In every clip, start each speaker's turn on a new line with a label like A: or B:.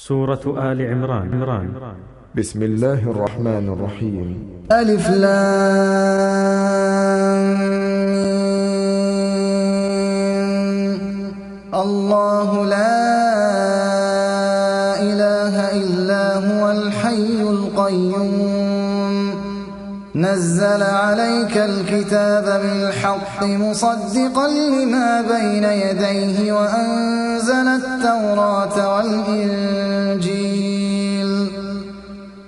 A: سورة آل عمران.
B: بسم الله الرحمن الرحيم.
C: ألف لام الله لا إله إلا هو الحي القيوم نزل عليك الكتاب بالحق مصدقا لما بين يديه وأنزل التوراة والإنجيل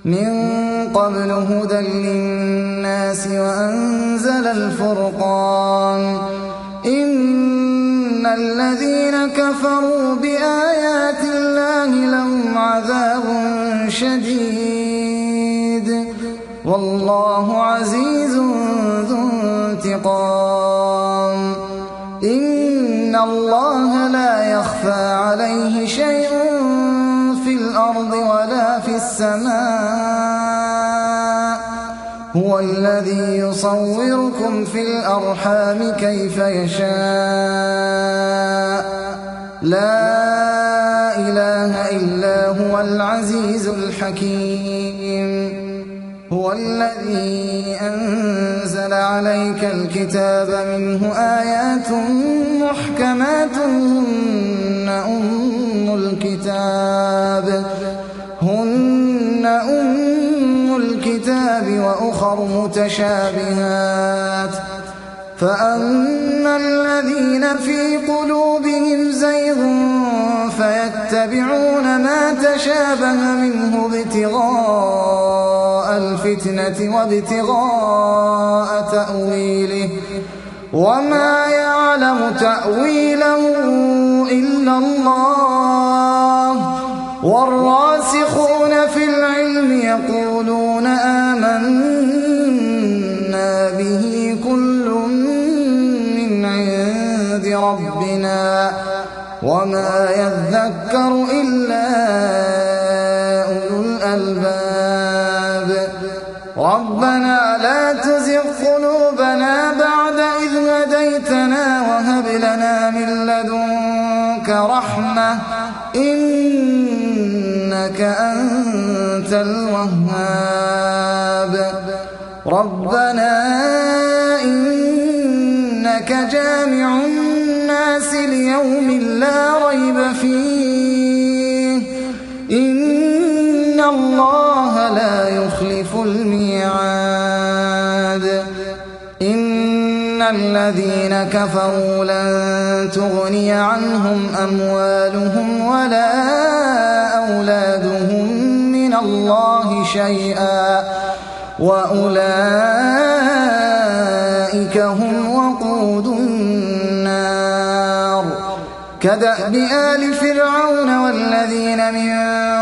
C: من قبل هدى للناس وأنزل الفرقان إن الذين كفروا بآيات الله لهم عذاب شديد والله عزيز ذو انتقام إن الله لا يخفى عليه شيء في الأرض ولا في السماء هو الذي يصوركم في الأرحام كيف يشاء لا إله إلا هو العزيز الحكيم هو الذي أنزل عليك الكتاب منه آيات محكمات هن أم الكتاب وأخر متشابهات فأما الذين في قلوبهم زيغ فيتبعون ما تشابه منه ابتغاء الفتنة وابتغاء تأويله وما يعلم تأويله إلا الله والراسخون في العلم يقولون آمنا به كل من عند ربنا وما يذكر إلا أولو الألباب ربنا لا تزغ قلوبنا بعد إذ هديتنا وهب لنا من لدنك رحمة إنك أنت الوهاب ربنا إنك جامع الناس ليوم لا ريب فيه إن الله لا يخلف الميعاد إن الذين كفروا لن تغني عنهم أموالهم ولا أولادهم من الله شيئا وأولئك هم وقود النار كدأب آل فرعون والذين من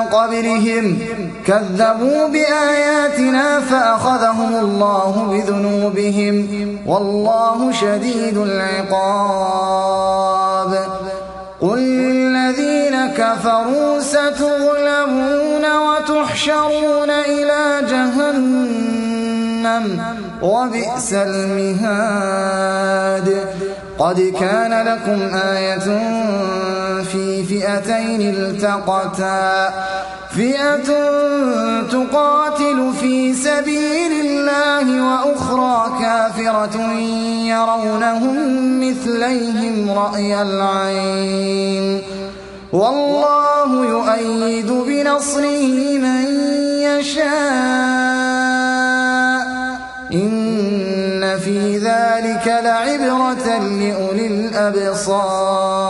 C: قبلهم كذبوا بآياتنا فأخذهم الله بذنوبهم والله شديد العقاب قل للذين كفروا ستغلبون وتحشرون إلى جهنم وبئس المهاد قد كان لكم آية في فئتين التقتا فئة تقاتل في سبيل الله وأخرى كافرة يرونهم مثليهم رأي العين والله يؤيد بنصره من يشاء إن في ذلك لعبرة لأولي الأبصار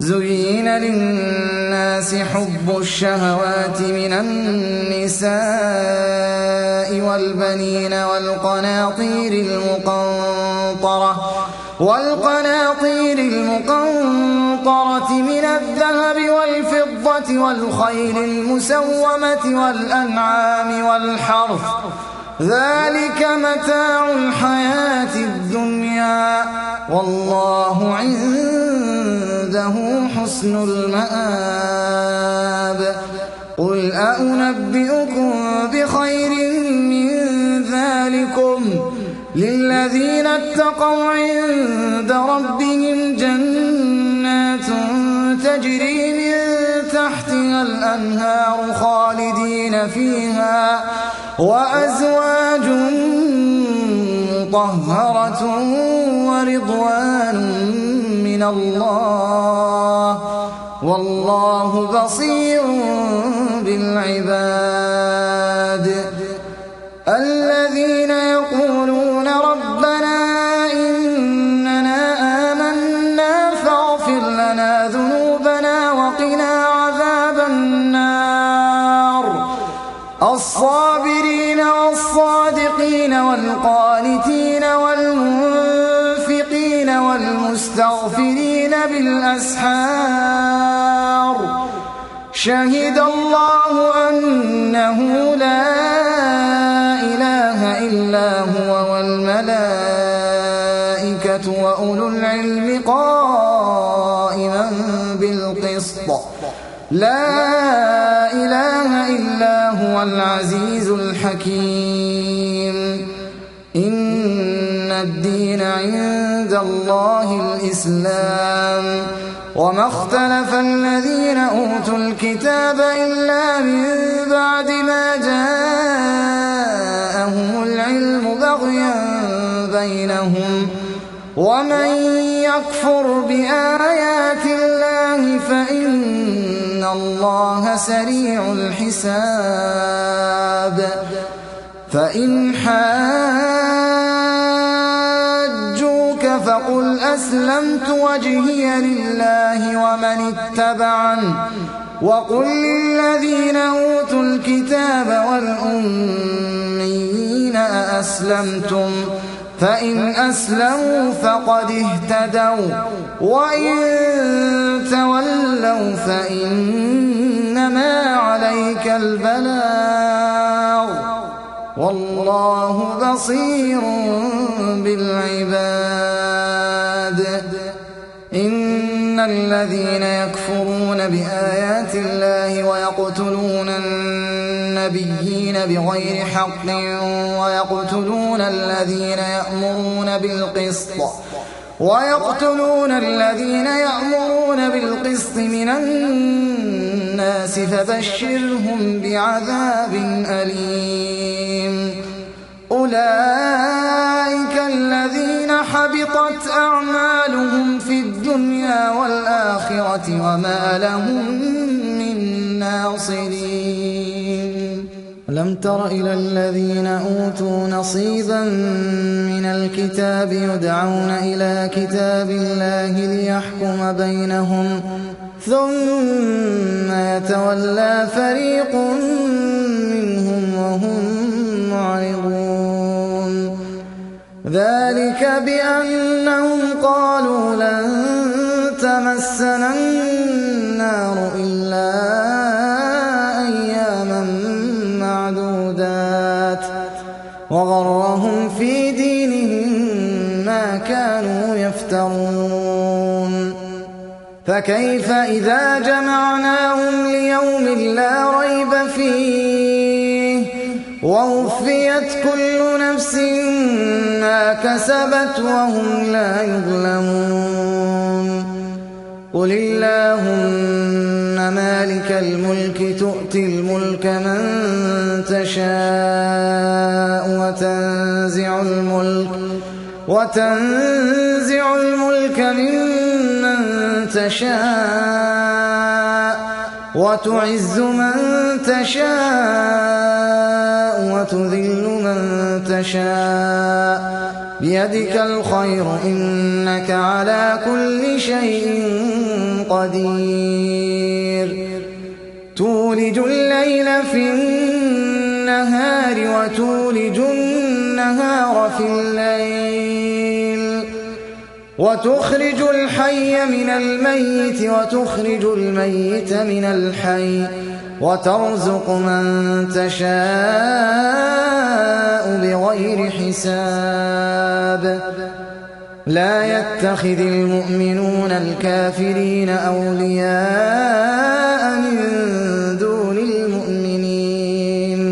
C: زين للناس حب الشهوات من النساء والبنين والقناطير المقنطرة من الذهب والفضة والخيل المسومة والأنعام والحرث ذلك متاع الحياة الدنيا والله عنده حسن المآب قل أنبئكم بخير من ذلكم للذين اتقوا عند ربهم جنات تجري من الأنهار خالدين فيها وأزواج مطهرة ورضوان من الله والله بصير بالعباد الذين يقولون ربنا إننا آمنا فاغفر لنا ذنوبنا وقنا عذاب النار الصابرين والصادقين والقانتين والمنفقين والمستغفرين بالأسحار شهد الله أنه لا إله إلا هو والملائكة وأولو العلم قائما بالقسط لا إله إلا هو العزيز الحكيم إن الدين عند الله الإسلام وما اختلف الذين أوتوا الكتاب إلا من بعد ما جاءهم العلم بغيا بينهم ومن يكفر بآيات الله فإن الله سريع الحساب فإن حاجوك فقل أسلمت وجهي لله ومن اتبعن وقل للذين أوتوا الكتاب والأميين أأسلمتم فإن أسلموا فقد اهتدوا وإن تولوا فإنما عليك البلاغ والله بصير بالعباد إن الذين يكفرون بآيات الله ويقتلون النبيين بغير حق ويقتلون الذين يأمرون بالقسط من الناس فبشرهم بعذاب أليم أولئك الذين حبطت أعمالهم في الدنيا والآخرة وما لهم من ناصرين ألم تر إلى الذين أوتوا نصيبا من الكتاب يدعون إلى كتاب الله ليحكم بينهم ثم يتولى فريق منهم وهم معرضون ذلك بأنهم قالوا لن تمسنا النار إلا أياما معدودات وغرهم في دينهم ما كانوا يفترون فكيف إذا جمعناهم ليوم لا ريب فيه ووفيت كل نفس ما كسبت وهم لا يظلمون قل اللهم مالك الملك تؤتي الملك من تشاء وتنزع الملك ممن تشاء وتعز من تشاء وتذل من تشاء بيدك الخير إنك على كل شيء قدير تولج الليل في النهار وتولج النهار في الليل وتخرج الحي من الميت وتخرج الميت من الحي وترزق من تشاء بغير حساب لا يتخذ المؤمنون الكافرين أولياء من دون المؤمنين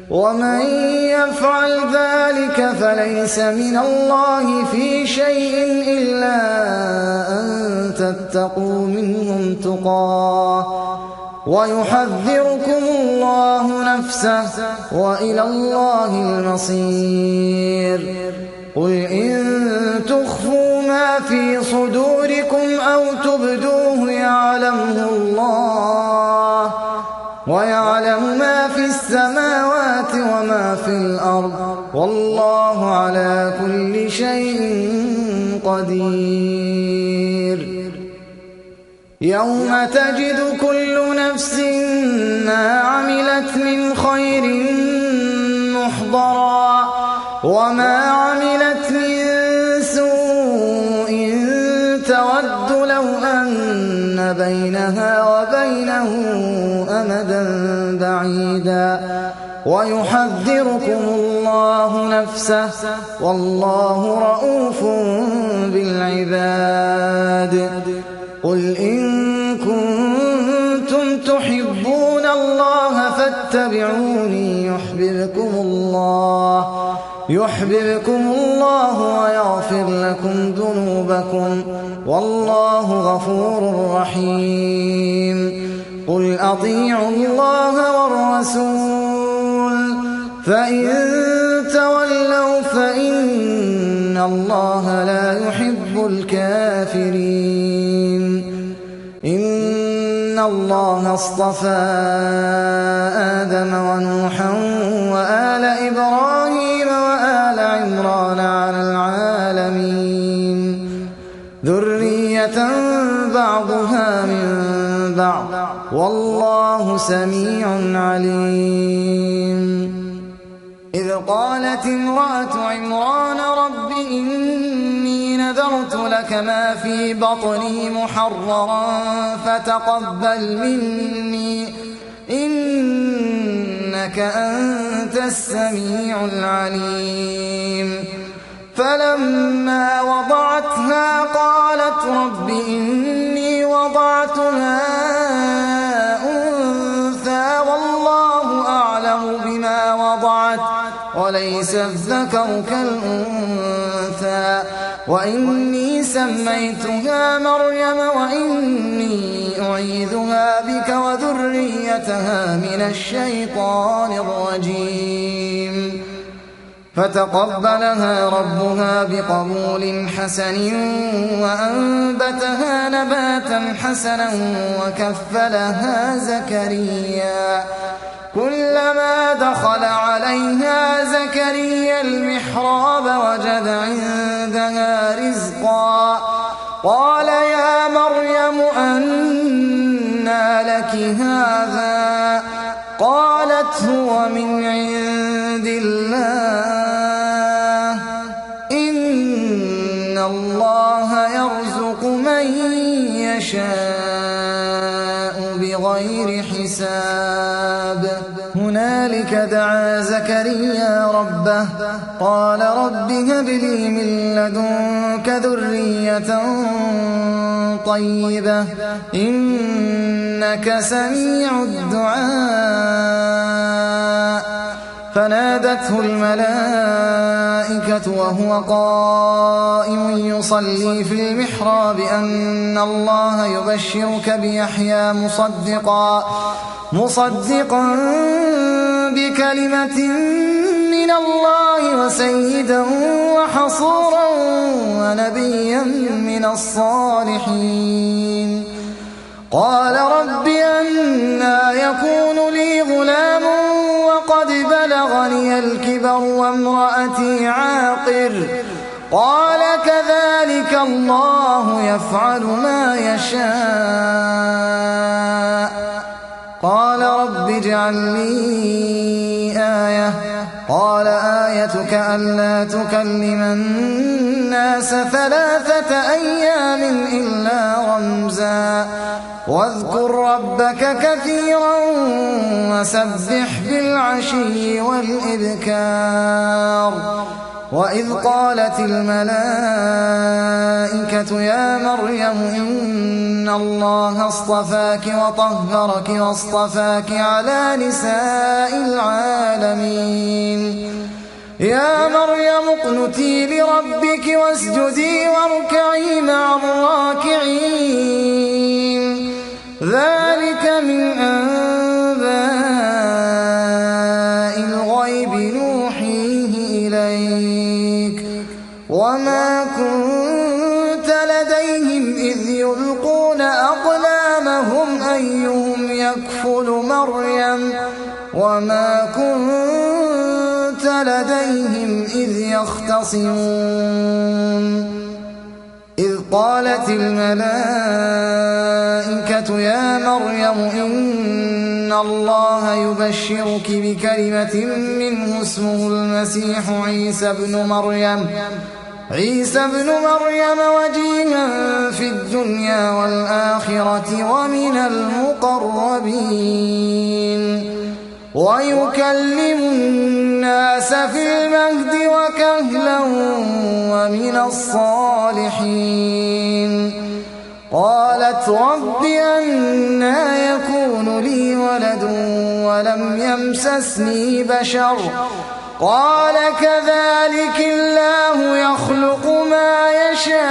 C: ومن يفعل ذلك فليس من الله في شيء إلا أن تتقوا منهم تقاه ويحذركم الله نفسه وإلى الله المصير. قل إن تخفوا ما في صدوركم أو تبدوه يعلمه الله، ويعلم ما في السماوات وما في الأرض، والله على كل شيء قدير. يوم تجد كل نفس ما عملت من خير محضرا وما عملت من سوء تود لو أن بينها وبينه أمدا بعيدا، ويحذركم الله نفسه والله رءوف بالعباد. قل إن كنتم تحبون الله فاتبعوني يحببكم الله ويغفر لكم ذنوبكم، والله غفور رحيم. قل أطيعوا الله والرسول فإن تولوا فإن الله لا يحب الكافرين. إن الله اصطفى آدم ونوحا وآل إبراهيم وآل عمران على العالمين ذرية بعضها من بعض، والله سميع عليم. إذ قالت امرأة عمران رب إني نذرت لك ما في بطني محررا فتقبل مني إنك أنت السميع العليم. فلما وضعتها قالت رب إني وضعتها أنثى والله أعلم بما وضعت وليس الذكر كالأنثى وإني سميتها مريم وإني أعيذها بك وذريتها من الشيطان الرجيم. فتقبلها ربها بقبول حسن وأنبتها نباتا حسنا وكفلها زكريا. كلما دخل عليها زكريا المحراب وجد عندها رزقا قال يا مريم أنى لك هذا؟ قالت هو من عند الله إن الله يرزق من يشاء بغير حساب. هنالك دعا زكريا ربه قال رب هب لي من لدنك ذرية طيبة إنك سميع الدعاء. فنادته الملائكة وهو قائم يصلي في المحراب أن الله يبشرك بيحيى مصدقا بكلمة من الله وسيدا وحصورا ونبيا من الصالحين. قال رب أنى يكون لي غلام وقد بلغني الكبر وامرأتي عاقر؟ قال كذلك الله يفعل ما يشاء. قال رب اجعل لي آية. قال آيتك ألا تكلم الناس 3 أيام إلا رمزا واذكر ربك كثيرا وسبح بالعشي والإبكار. وإذ قالت الملائكة يا مريم إن الله اصطفاك وطهرك واصطفاك على نساء العالمين. يا مريم اقنتي لربك واسجدي واركعي مع الراكعين. ذلك من أيهم يكفل مريم وما كنت لديهم إذ يختصمون إذ قالت الملائكة يا مريم إن الله يبشرك بكلمة منه اسمه المسيح عيسى ابن مريم وجيها في الدنيا والآخرة ومن المقربين ويكلم الناس في المهد وكهلا ومن الصالحين قالت رب أنى يكون لي ولد ولم يمسسني بشر قال كذلك الله يخلق ما يشاء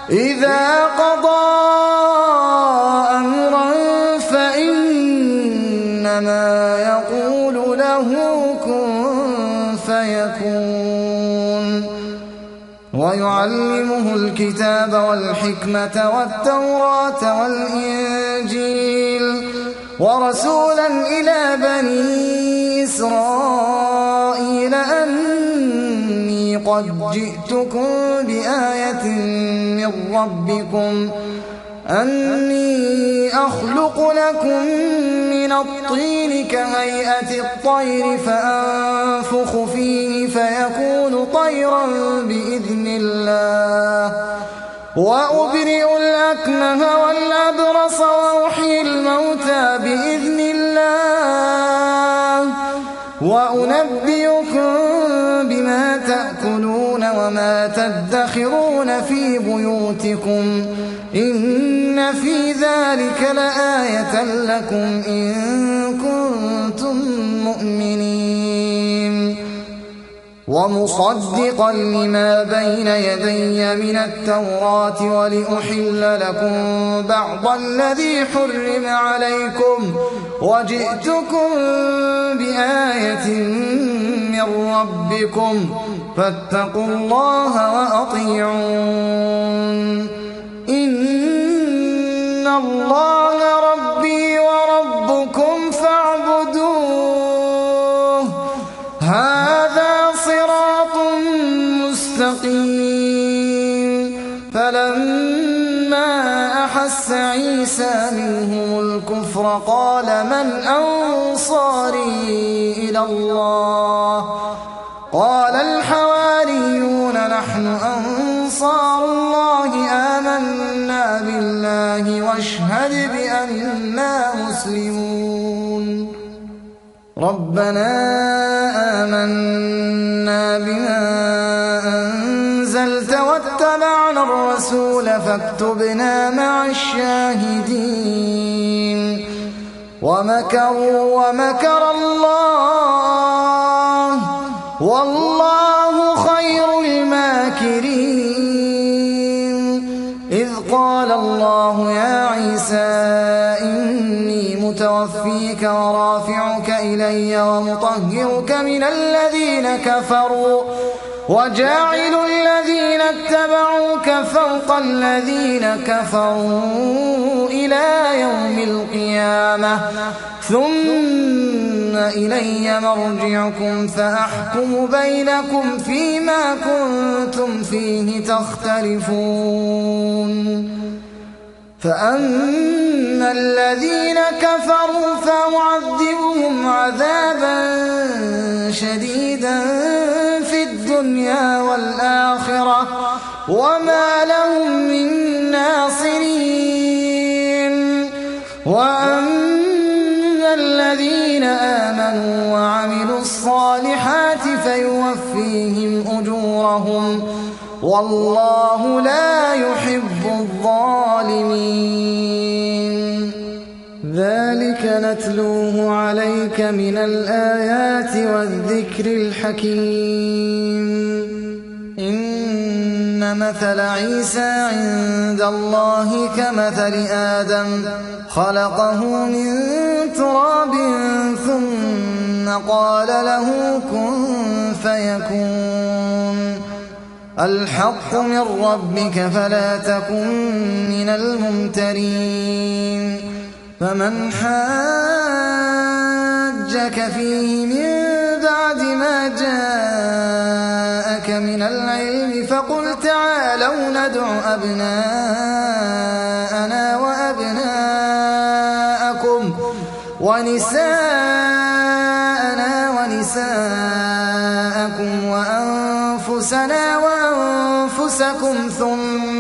C: إذا قضى أمرا فإنما يقول له كن فيكون ويعلمه الكتاب والحكمة والتوراة والإنجيل ورسولا إلى بني إسرائيل أني قد جئتكم بآية من ربكم أني أخلق لكم من الطين كهيئة الطير فأنفخ فيه فيكون طيرا بإذن الله وأبرئ الأكمه والأبرص وأحيي الموتى بإذن الله وأنبئكم بما تأكلون وما تدخرون في بيوتكم إن في ذلك لآية لكم إن كنتم مؤمنين ومصدقا لما بين يدي من التوراة ولأحل لكم بعض الذي حرم عليكم وجئتكم بآية من ربكم فاتقوا الله وأطيعون إن الله ربي وربكم فاعبدوه هذا صراط مستقيم فلما أحس عيسى منهم الكفر قال من أنصاري إلى الله قال الحواريون نحن أنصار الله آمنا بالله واشهد بأننا مسلمون ربنا آمنا بما أنزلت واتبعنا الرسول فاكتبنا مع الشاهدين ومكروا ومكر الله والله خير الماكرين إذ قال الله يا عيسى إني متوفيك ورافعك إلي ومطهرك من الذين كفروا وجاعل الذين اتبعوك فوق الذين كفروا إلى يوم القيامة ثم إلي مرجعكم فأحكم بينكم فيما كنتم فيه تختلفون فأما الذين كفروا فأعذبهم عذابا شديدا في الدنيا والآخرة وما لهم من ناصرين وأما الذين آمنوا وعملوا الصالحات فيوفيهم أجورهم والله لا يحب الظالمين ذلك نتلوه عليك من الآيات والذكر الحكيم إن مثل عيسى عند الله كمثل آدم خلقه من تراب ثم قال له كن فيكون الحق من ربك فلا تكن من الممترين فمن حاجك فيه من بعد ما جاءك من العلم فقل تعالوا ندع أبناءنا وأبناءكم ونساءنا ونساءكم وأنفسنا وأنفسكم ثم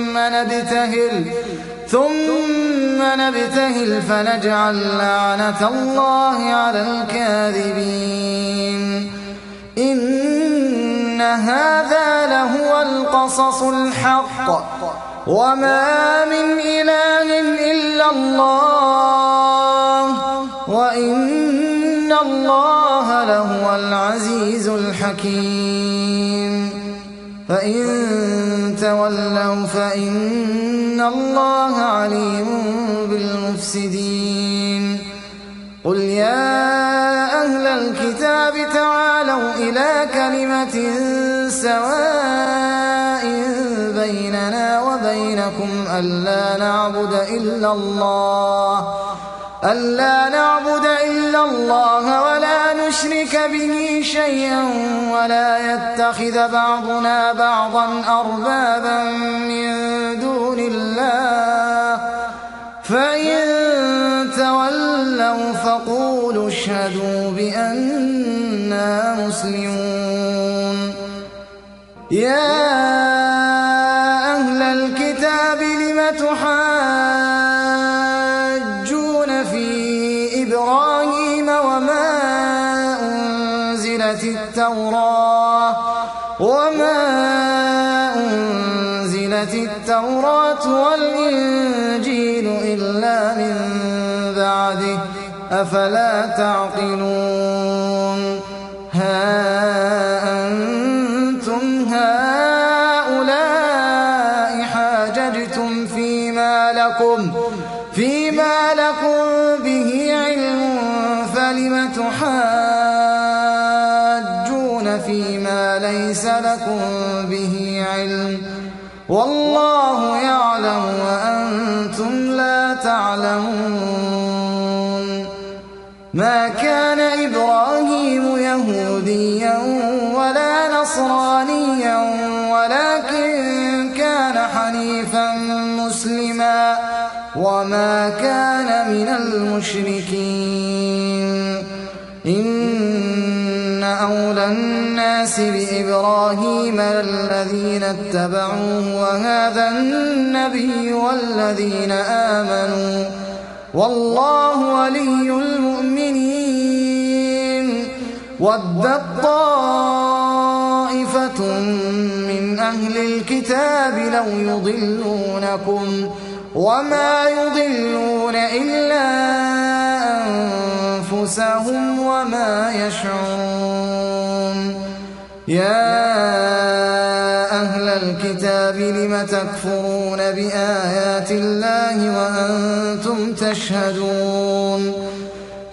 C: نبتهل فنجعل لعنة الله على الكاذبين إن هذا لهو القصص الحق وما من إله إلا الله وإن الله لهو العزيز الحكيم فإن تولوا فإن الله عليم بالمفسدين قل يا أهل الكتاب تعالوا إلى كلمة سواء بيننا وبينكم ألا نعبد إلا الله ولا نشرك به شيئا ولا يتخذ بعضنا بعضا أربابا من دون الله فإن تولوا فقولوا اشهدوا بأننا مسلمون يا أهل الكتاب لم تحاجون في إبراهيم وما أنزلت التوراة والإنجيل إلا من بعده أفلا تعقلون ها أنتم هؤلاء حاججتم فيما لكم به علم فلم تحاجون فيما ليس لكم به علم والله يعلم وأنتم لا تعلمون ما كان إبراهيم يهوديا ولا نصرانيا ولكن كان حنيفا مسلما وما كان من المشركين إن أولى الناس بإبراهيم الذين اتبعوه وهذا النبي والذين آمنوا والله ولي المؤمنين ودت طائفة من أهل الكتاب لو يضلونكم وما يضلون إلا أنفسهم وما يشعرون يا أهل الكتاب لم تكفرون بآيات الله وأنتم تشهدون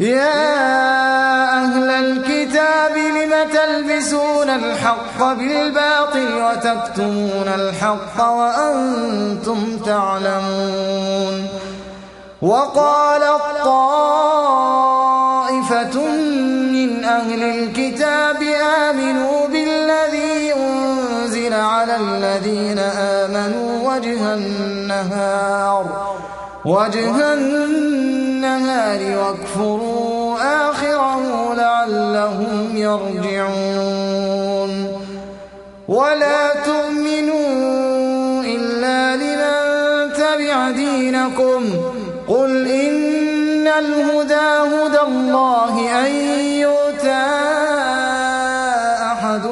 C: يا أهل الكتاب لم تلبسون الحق بالباطل وتكتمون الحق وأنتم تعلمون وقالت طائفة من أهل الكتاب آمنوا بالذي أنزل على الذين آمنوا وجه النهار واكفروا آخره لعلهم يرجعون ولا تؤمنوا إلا لمن تبع دينكم قل إن الهدى هدى الله أن يؤتى أحد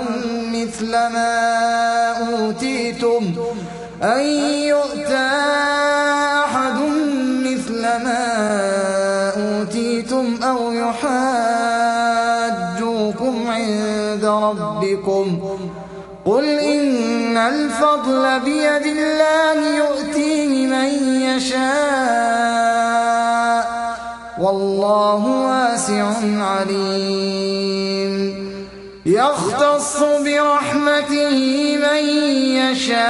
C: مثل ما أوتيتم أو يحاجوكم عند ربكم قل إن الفضل بيد الله يؤتيه من يشاء والله واسع عليم يختص برحمته من يشاء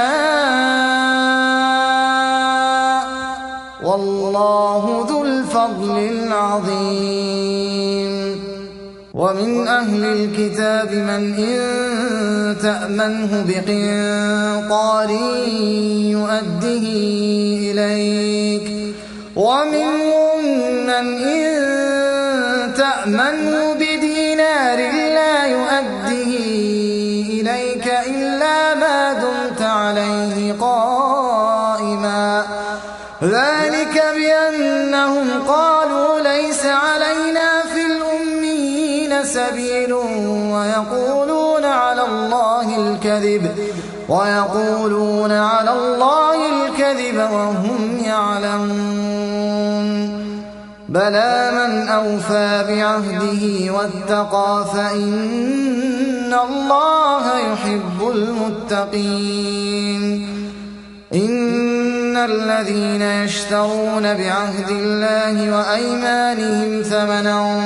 C: والله ذو الفضل العظيم ومن أهل الكتاب من إن تأمنه بقنطار يؤده إليك ومنهم من إن تأمنه بدينار لا يؤده إليك إلا ما دمت عليه قائما ذلك بأنهم قالوا ليس علينا في الأميين سبيل ويقولون على الله الكذب وهم يعلمون بلى من أوفى بعهده واتقى فإن الله يحب المتقين إن الذين يشترون بعهد الله وأيمانهم ثمنا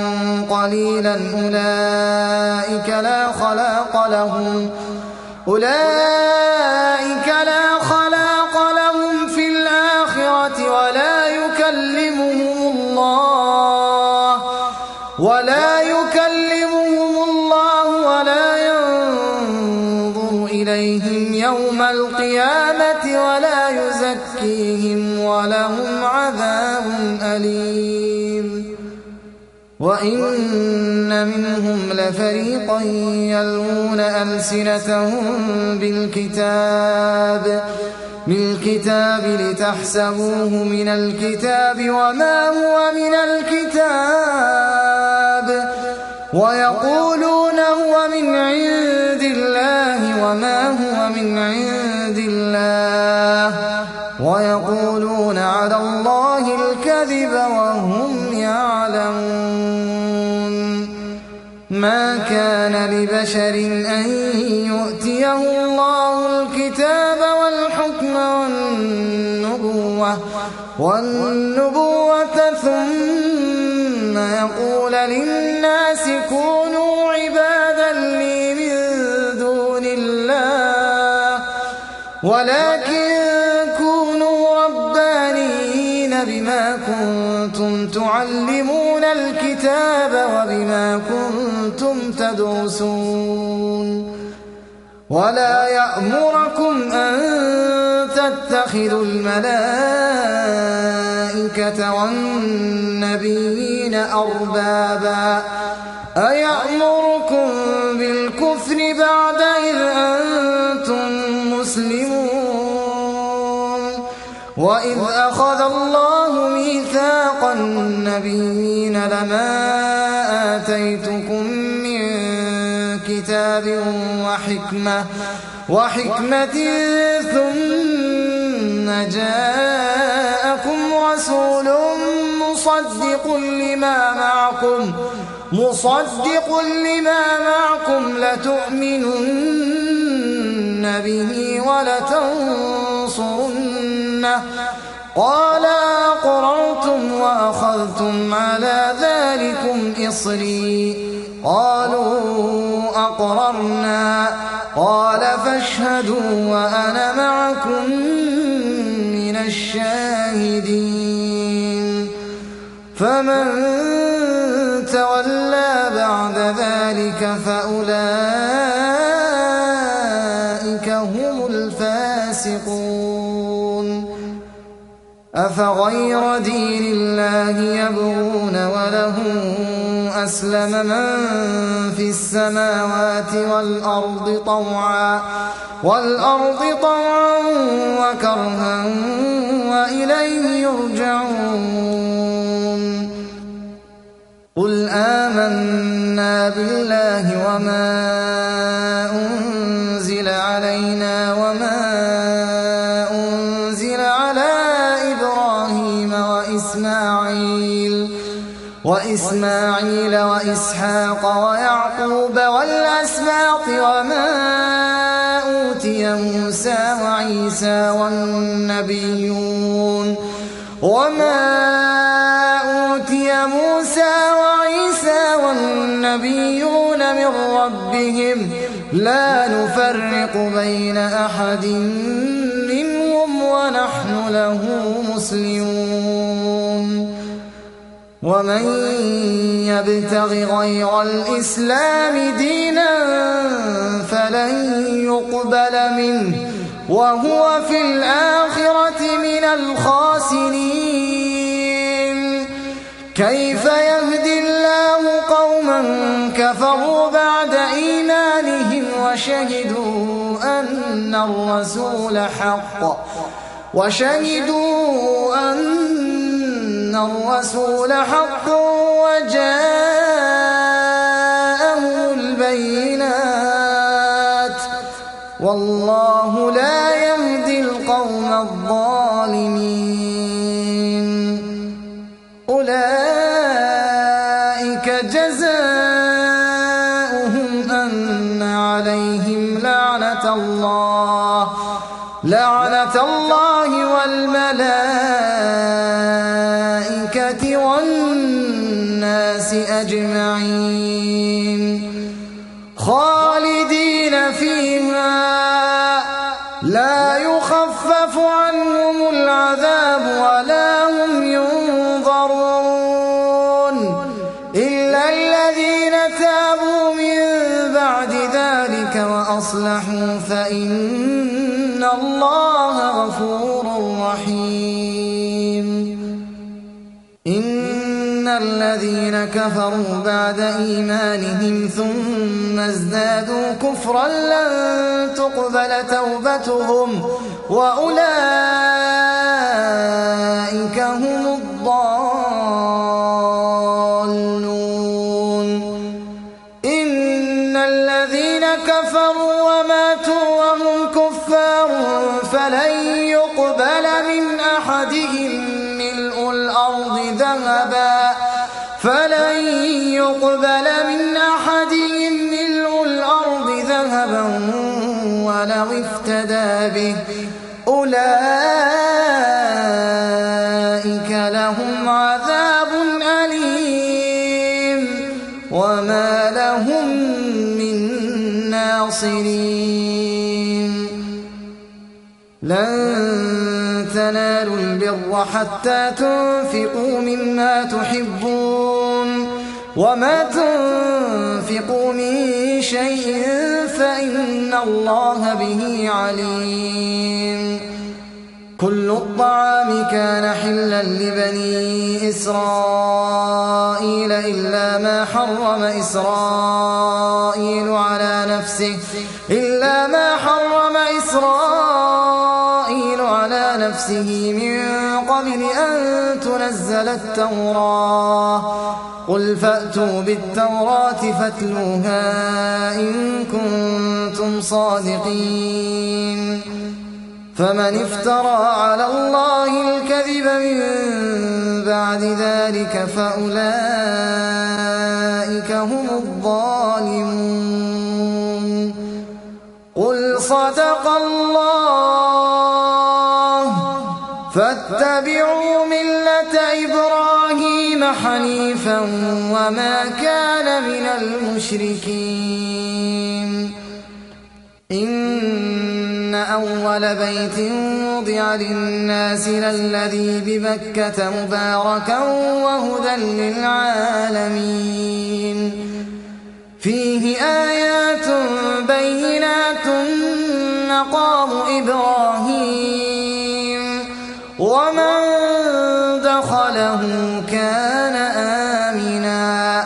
C: قليلا أولئك لا خلاق لهم في الآخرة ولا يكلمهم الله ولا ينظر إليهم يوم القيامة ولا يزكيهم ولهم عذاب أليم وإن منهم لفريقا يلوون ألسنتهم بالكتاب لتحسبوه من الكتاب وما هو من الكتاب ويقولون هو من عند الله وما هو من عند الله ويقولون على الله الكذب وهم يعلمون ما كان لبشر أن يؤتيه الله الكتاب والحكم والنبوة ثم يقول للناس كونوا عبادا لي من دون الله ولكن كونوا ربانيين بما كنتم تعلمون الكتاب وبما كنتم تدرسون ولا يأمركم أن تتخذوا الملائكة والنبيين أربابا أيأمركم بالكفر بعد إذ أنتم مسلمون وإذ أخذ الله ميثاق النبيين لما آتيتكم من كتاب وحكمة ثم جاءكم رسول مصدق لما معكم لتؤمنن به ولتنصرنه قال أقررتم وأخذتم على ذلكم إصري قالوا أقررنا قال فاشهدوا وأنا معكم من الشاهدين فمن تولى بعد ذلك فأولئك هم الفاسقون أفغير دين الله يبغون وله أسلم من في السماوات والأرض طوعا وكرها وإليه يرجعون قل آمنا بالله وما أنزل علينا وما أنزل على إبراهيم وإسماعيل وإسحاق ويعقوب والأسباط وما أوتي موسى وعيسى والنبيون من ربهم لا نفرق بين أحد منهم ونحن له مسلمون ومن يبتغ غير الإسلام دينا فلن يقبل منه وهو في الآخرة من الخاسرين كيف يهدي الله قوما كفروا بعد إيمانهم وشهدوا أن الرسول حق وجاءهم البينات والله لا يهدي القوم الظالمين أولئك جزاؤهم أن عليهم لعنة الله والملائكة والناس أجمعين خالدين فيها لا يخفف عنهم العذاب ولا هم ينظرون إلا الذين تابوا من بعد ذلك وأصلحوا فإن الله غفور رحيم إن الذين كفروا بعد إيمانهم ثم ازدادوا كفرا لن تقبل توبتهم وأولئك هم الضالون إن الذين كفروا وماتوا وهم كفار فلن يقبل من أحدهم ملء الأرض ذهبا ولو افتدى به أولئك لهم عذاب أليم وما لهم من ناصرين لن تنالوا البر حتى تنفقوا مما تحبون وما تنفقوا من شيء فإن الله به عليم كل الطعام كان حلا لبني إسرائيل إلا ما حرم إسرائيل على نفسه من قبل أن تنزل التوراة قل فأتوا بالتوراة فاتلوها إن كنتم صادقين فمن افترى على الله الكذب من بعد ذلك فأولئك هم الظالمون قل صدق الله فاتبعوا ملة إبراهيم حنيفا وما كان من المشركين إن أول بيت وضع للناس للذي ببكة مباركا وهدى للعالمين فيه آيات بينات مقام إبراهيم ومن دخله كان آمنا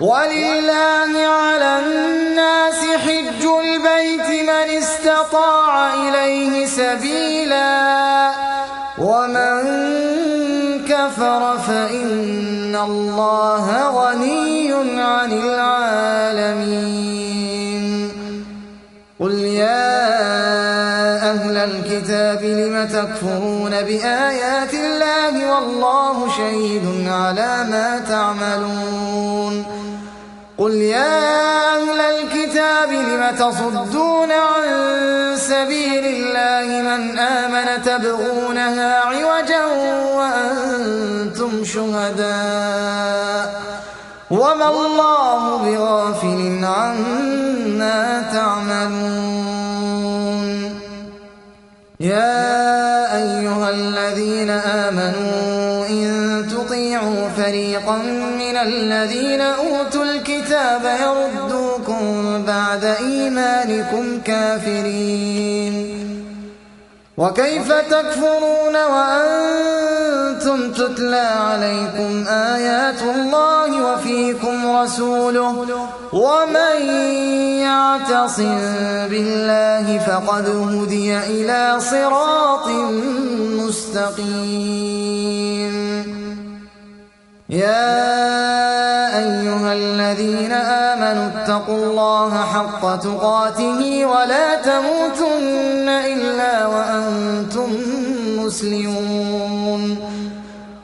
C: ولله على الناس حج البيت من استطاع إليه سبيلا ومن كفر فإن الله غني عن العالمين قل يا أهل الكتاب لم تكفرون بآيات الله والله شهيد على ما تعملون قل يا أهل الكتاب لم تصدون عن سبيل الله من آمن تبغونها عوجا وأنتم شهداء وما الله بغافل عما ما تعملون. يا أيها الذين آمنوا إن تطيعوا فريقا من الذين أوتوا الكتاب يردوكم بعد إيمانكم كافرين. وكيف تكفرون وأنتم تتلى عليكم آيات الله وفيكم رسوله ومن يعتصم بالله فقد هدي إلى صراط مستقيم. يا أيها الذين آمنوا اتقوا الله حق تقاته ولا تموتن إلا وأنتم مسلمون.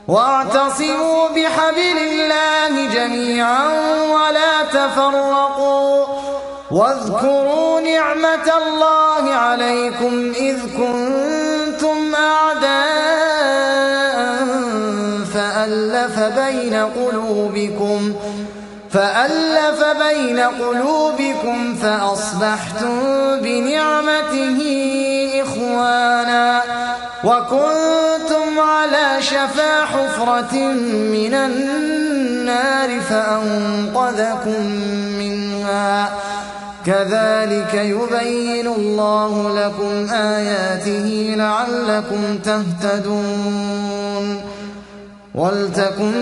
C: واعتصموا بحبل الله جميعا ولا تفرقوا واذكروا نعمة الله عليكم إذ كنتم أعداء فألف بين قلوبكم فأصبحتم بنعمته إخوانا وكنتم على شفا حفرة من النار فأنقذكم منها. كذلك يبين الله لكم آياته لعلكم تهتدون. ولتكن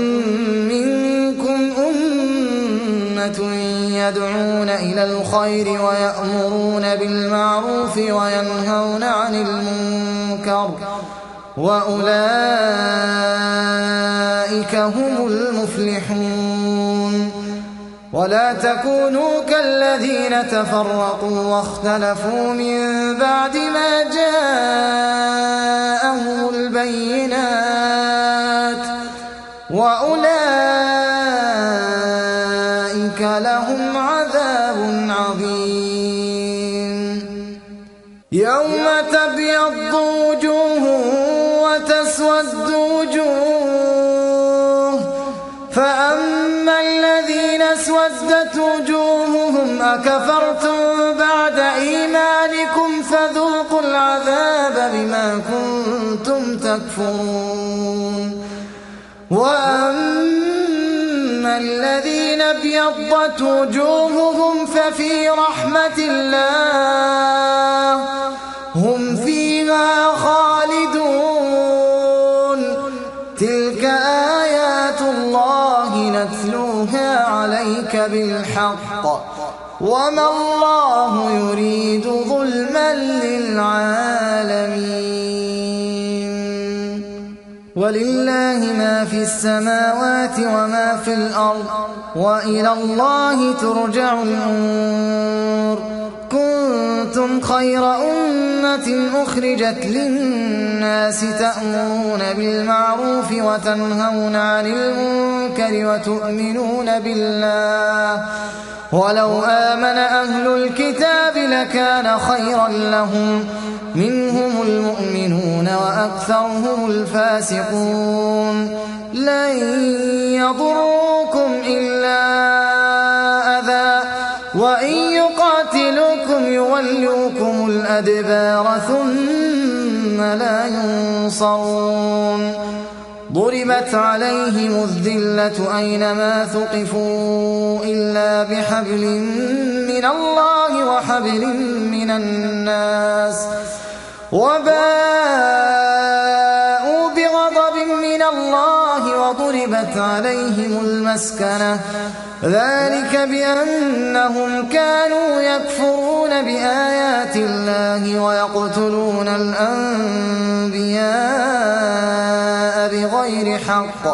C: منكم أمة يدعون إلى الخير ويأمرون بالمعروف وينهون عن المنكر وأولئك هم المفلحون. ولا تكونوا كالذين تفرقوا واختلفوا من بعد ما جاءهم البينات وأولئك لهم عذاب عظيم. يوم تبيض وجوه وتسود وجوه فأما الذين اسودت وجوههم أكفرتم بعد إيمانكم فذوقوا العذاب بما كنتم تكفرون. وأما الذين ابيضت وجوههم ففي رحمة الله هم فيها خالدون. تلك آيات الله نتلوها عليك بالحق وما الله يريد ظلما للعالمين. ولله ما في السماوات وما في الأرض وإلى الله ترجع الأمور. كنتم خير أمة أخرجت للناس تأمرون بالمعروف وتنهون عن المنكر وتؤمنون بالله. ولو آمن أهل الكتاب لكان خيرا لهم منهم المؤمنون وأكثرهم الفاسقون. لن يضروكم إلا أذى وإن يقاتلوكم يولوكم الأدبار ثم لا ينصرون. ضربت عليهم الذلة أينما ثقفوا إلا بحبل من الله وحبل من الناس وباءوا بغضب من الله وضربت عليهم المسكنة ذلك بأنهم كانوا يكفرون بآيات الله ويقتلون الأنبياء بغير حق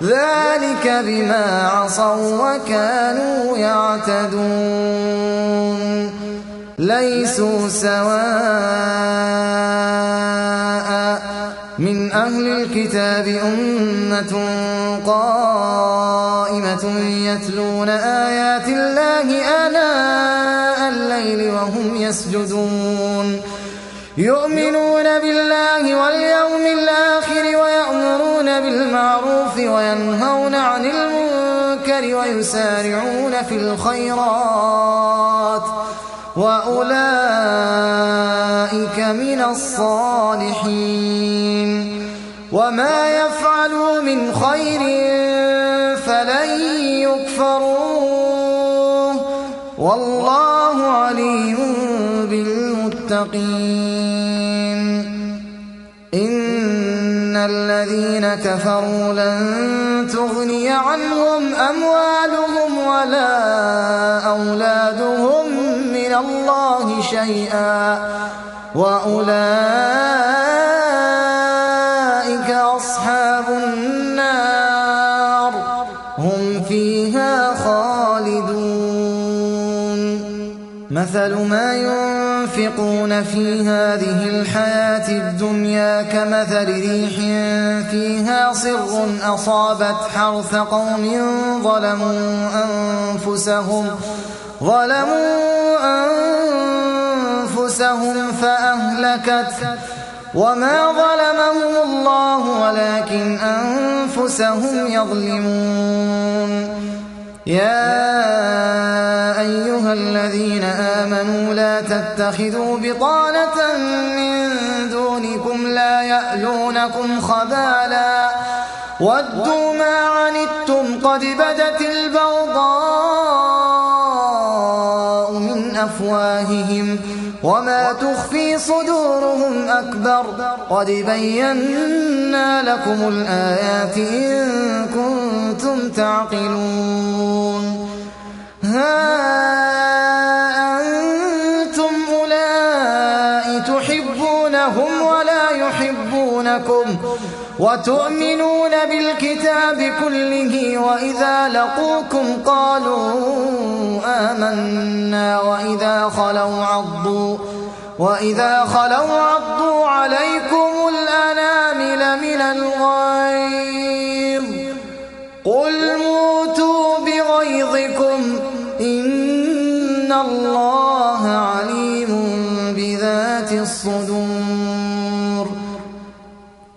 C: ذلك بما عصوا وكانوا يعتدون. ليسوا سواء من أهل الكتاب أمة قائمة يتلون آيات الله آناء الليل وهم يسجدون يؤمنون بالله واليوم الآخر ويأمرون بالمعروف وينهون عن المنكر المنكر ويسارعون في الخيرات وأولئك من الصالحين وما يفعلوا من خير فلن يكفروه والله عليم بالمتقين إن الذين كفروا لن تغني عنهم أموالهم ولا أولادهم من الله شيئا وأولئك أصحاب النار هم فيها خالدون مثل ما ينفقون في هذه الحياة الدنيا كمثل ريح فيها صر أصابت حرث قوم ظلموا أنفسهم فأهلكت وما ظلمهم الله ولكن أنفسهم يظلمون يا أيها الذين آمنوا لا تتخذوا بطانة من دونكم لا يألونكم خبالا ودوا ما عنتم قد بدت البغضاء من أفواههم وما تخفي صدورهم أكبر قد بينا لكم الآيات إن كنتم تعقلون ها أنتم أولئك تحبونهم ولا يحبونكم وتؤمنون بالكتاب كله وإذا لقوكم قالوا آمنا وإذا خلوا عضوا عليكم الأنامل من الغيظ قل موتوا بغيظكم إن الله عليم بذات الصدور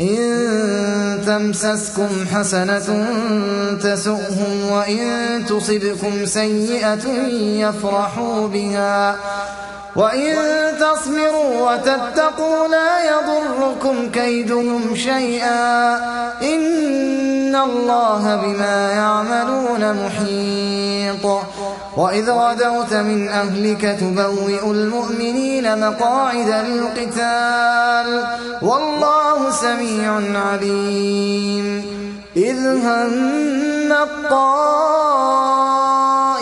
C: إن تمسسكم حسنة تسؤهم وإن تصبكم سيئة يفرحوا بها وإن تصبروا وتتقوا لا يضركم كيدهم شيئا إن الله بما يعملون محيط وإذ غدوت من أهلك تبوئ المؤمنين مقاعد للقتال والله سميع عليم إذ هم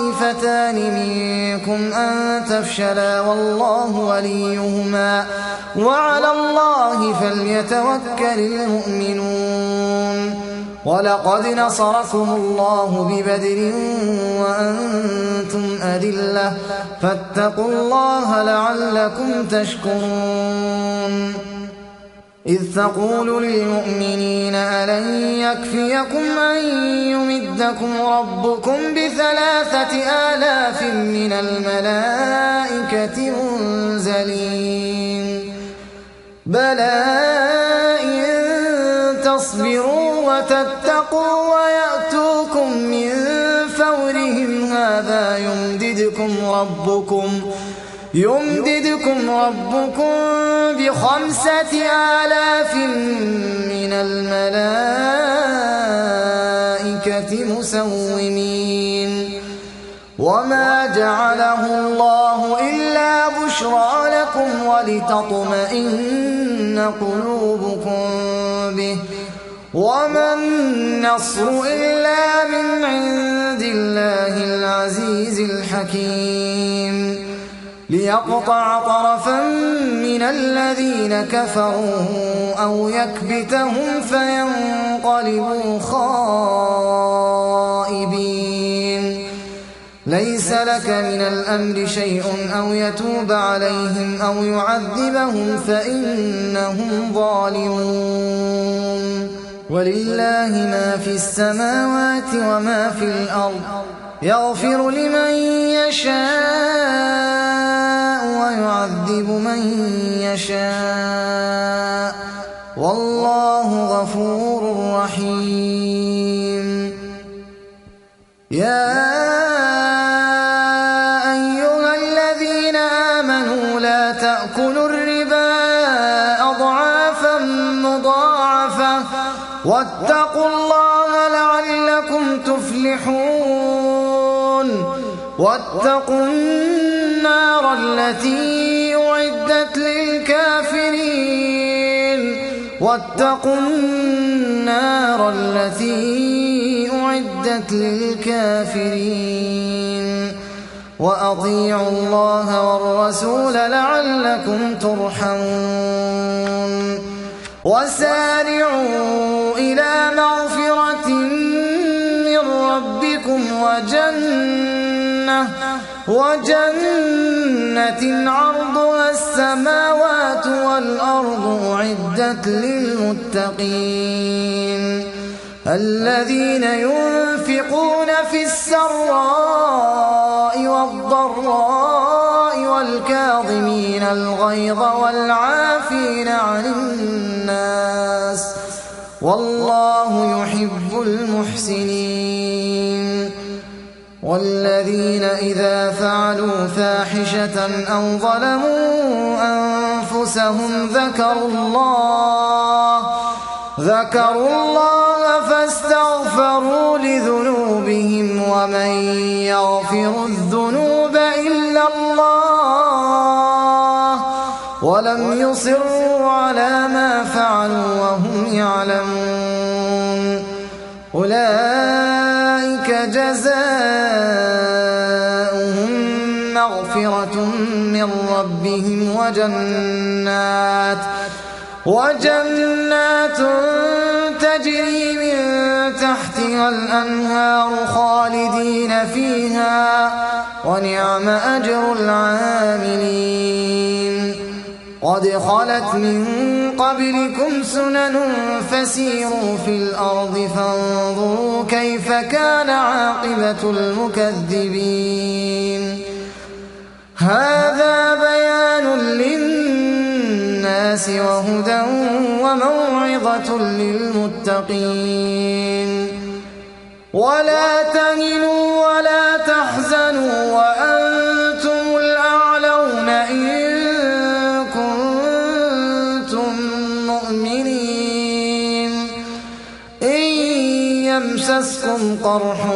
C: الطائفتان منكم أن تفشلا والله وليهما وعلى الله فليتوكل المؤمنون ولقد نصركم الله ببدر وأنتم أذلة فاتقوا الله لعلكم تشكرون إذ تقول للمؤمنين ألن يكفيكم أن يمدكم ربكم ب3,000 من الملائكة منزلين بلى إن تصبروا وتتقوا ويأتوكم من فورهم هذا يمددكم ربكم ب5,000 من الملائكة مسومين وما جعله الله إلا بشرى لكم ولتطمئن قلوبكم به وما النصر إلا من عند الله العزيز الحكيم ليقطع طرفا من الذين كفروا أو يكبتهم فينقلبوا خائبين ليس لك من الأمر شيء أو يتوب عليهم أو يعذبهم فإنهم ظالمون ولله ما في السماوات وما في الأرض يغفر لمن يشاء ويعذب من يشاء والله غفور رحيم يا أيها الذين آمنوا لا تأكلوا الربا أضعافا مضاعفة واتقوا الله لعلكم تفلحون واتقوا النار التي أعدت للكافرين واتقوا النار التي أعدت للكافرين وأطيعوا الله والرسول لعلكم ترحمون وسارعوا إلى مغفرة من ربكم وجنة عرضها السماوات والأرض أعدت للمتقين الذين ينفقون في السراء والضراء والكاظمين الغيظ والعافين عن الناس والله يحب المحسنين والذين إذا فعلوا فاحشة أو ظلموا أنفسهم ذكروا الله فاستغفروا لذنوبهم ومن يغفر الذنوب إلا الله ولم يصروا على ما فعلوا وهم يعلمون أولئك جزاؤهم مغفرة من ربهم وجنات تجري من تحتها الأنهار خالدين فيها ونعم أجر العاملين قد خلت من قبلكم سنن فسيروا في الأرض فانظروا كيف كان عاقبة المكذبين هذا بيان للناس وهدى وموعظة للمتقين ولا تهنوا ولا تحزنوا وأنتم الأعلون إن كنتم مؤمنين إن يمسسكم قرح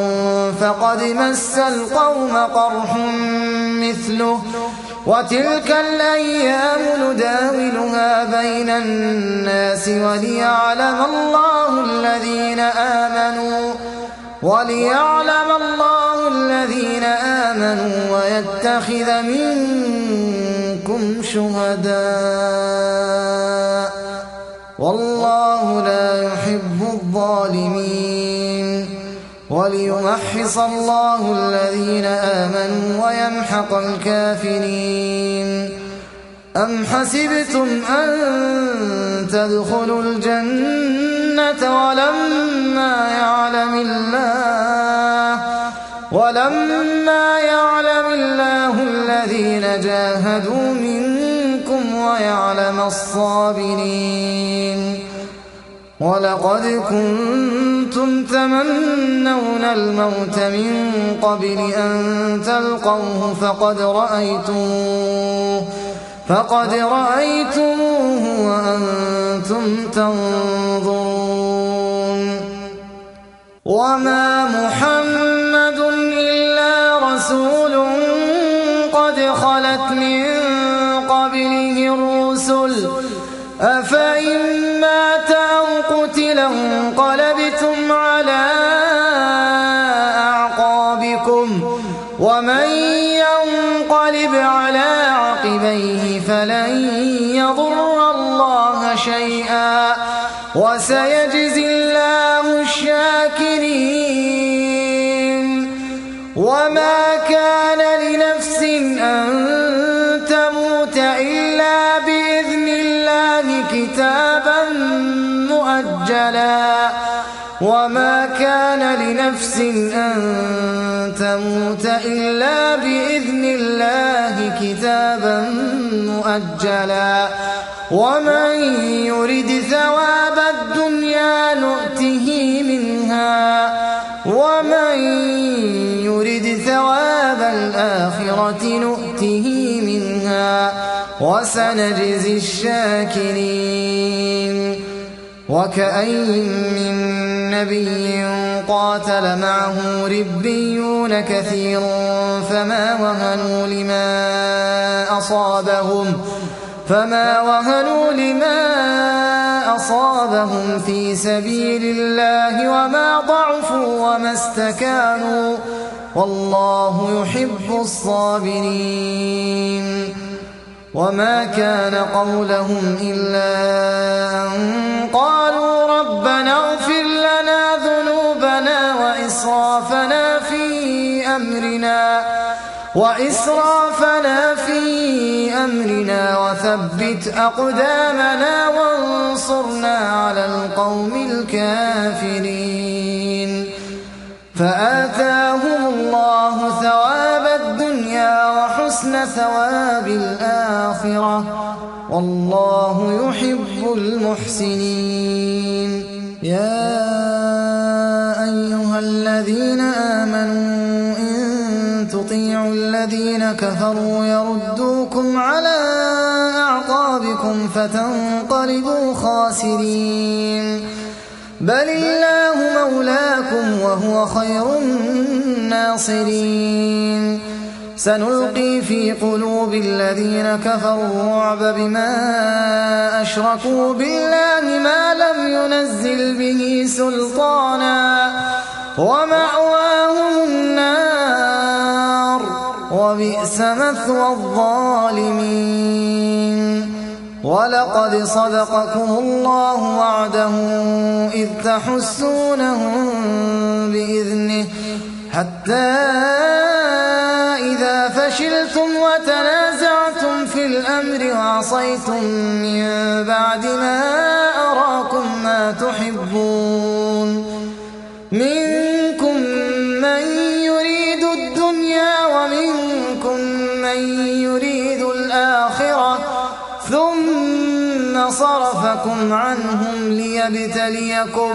C: فقد مس القوم قرح مثله وتلك الأيام نداولها بين الناس وليعلم الله الذين آمنوا ويتخذ منكم شهداء والله لا يحب الظالمين وليمحص الله الذين آمنوا ويمحق الكافرين أم حسبتم أن تدخلوا الجنة ولما يعلم الله الذين جاهدوا منكم ويعلم الصابرين ولقد كنتم تمنون الموت من قبل أن تلقوه فقد رأيتموه وأنتم تنظرون وما محمد إلا رسول قد خلت من قبله الرسل أفإن مات أو قتل انقلبتم على أعقابكم ومن ينقلب على عقبيه فلن يضر الله شيئا وسيجزي الله الشاكرين وما كان لنفس أن تموت إلا بإذن الله كتابا مؤجلا وما كان لنفس أن تموت إلا بإذن الله كتابا مؤجلا ومن يرد ثواب الدنيا نؤته منها ومن الآخرة نؤته منها وسنجزي الشاكرين. وكأين من نبي قاتل معه ربيون كثير فما وهنوا لما أصابهم في سبيل الله وما ضعفوا وما استكانوا والله يحب الصابرين. وما كان قولهم إلا أن قالوا ربنا اغفر لنا ذنوبنا وإسرافنا في أمرنا وثبت أقدامنا وانصرنا على القوم الكافرين. فآتاهم الله ثواب الدنيا وحسن ثواب الآخرة والله يحب المحسنين. يا أيها الذين آمنوا إن تطيعوا الذين كفروا يردوكم على أعقابكم فتنقلبوا خاسرين. بل الله مولاكم وهو خير الناصرين. سنلقي في قلوب الذين كفروا الرعب بما أشركوا بالله ما لم ينزل به سلطانا ومأواهم النار وبئس مثوى الظالمين. ولقد صدقكم الله وعده إذ تحسونهم بإذنه حتى إذا فشلتم وتنازعتم في الأمر وعصيتم من بعد ما أراكم ما تحبون منكم من يريد الدنيا ومنكم من يريد الآخرة ثم صرفكم عنهم ليبتليكم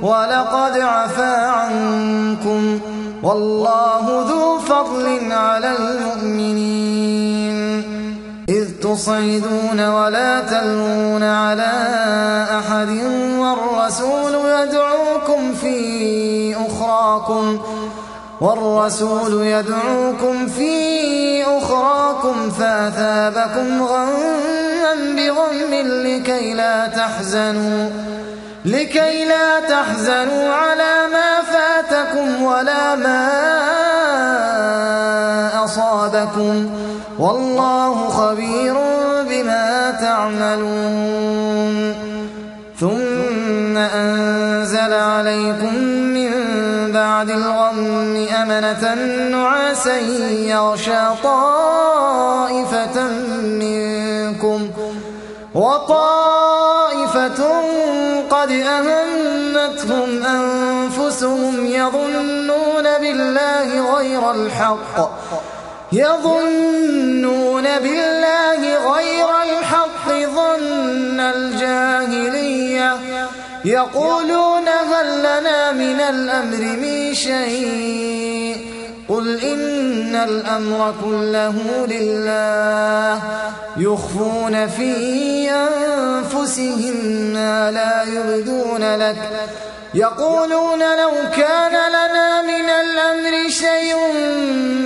C: ولقد عفا عنكم والله ذو فضل على المؤمنين. إذ تصعدون ولا تلوون على أحد والرسول يدعوكم في أخراكم فأثابكم غما بغم لكي لا تحزنوا على ما فاتكم ولا ما أصابكم والله خبير بما تعملون. ثم أنزل عليكم من بعد الغم أمنة نعاسا يغشى طائفة منكم وطائفة قد أهمتهم أنفسهم يظنون بالله غير الحق ظن الجاهلية يقولون هل لنا من الأمر من شيء قل إن الأمر كله لله يخفون في أنفسهم ما لا يبدون لك يقولون لو كان لنا من الأمر شيء